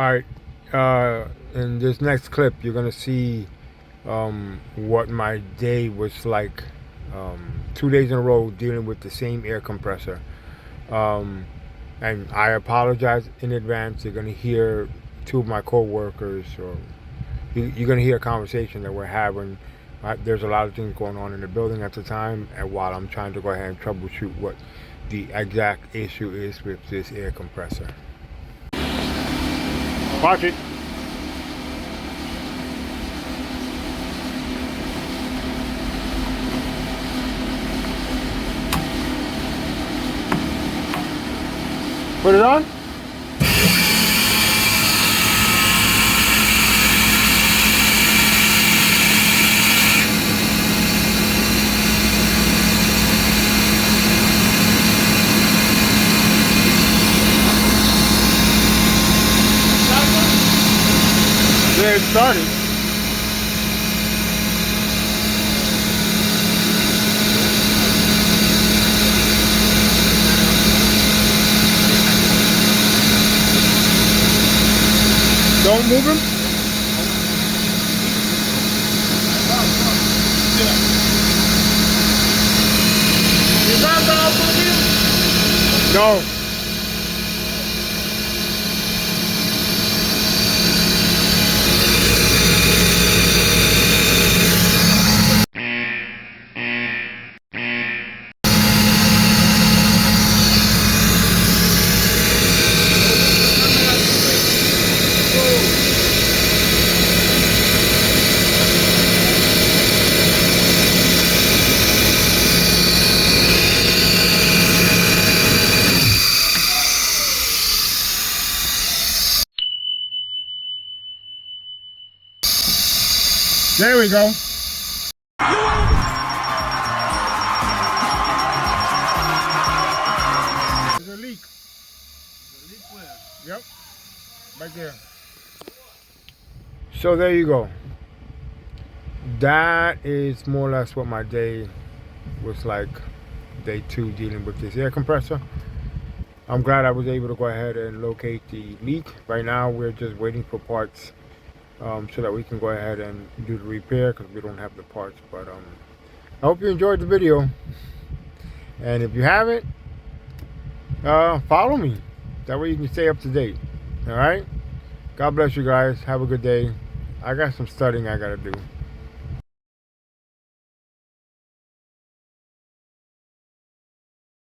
Alright, in this next clip, you're gonna see what my day was like 2 days in a row dealing with the same air compressor. Um, and I apologize in advance. You're gonna hear two of my co-workers, or you're gonna hear a conversation that we're having. There's a lot of things going on in the building at the time, and while I'm trying to go ahead and troubleshoot what the exact issue is with this air compressor. Watch it. Put it on. There it started. Don't move him. No. There we go. There's a leak. There's a leak where? Yep. Right there. So there you go. That is more or less what my day was like, day 2 dealing with this air compressor. I'm glad I was able to go ahead and locate the leak. Right now we're just waiting for parts so that we can go ahead and do the repair, because we don't have the parts. But I hope you enjoyed the video, and if you haven't, follow me. That way you can stay up to date. All right, God bless you guys. Have a good day. I got some studying I gotta do.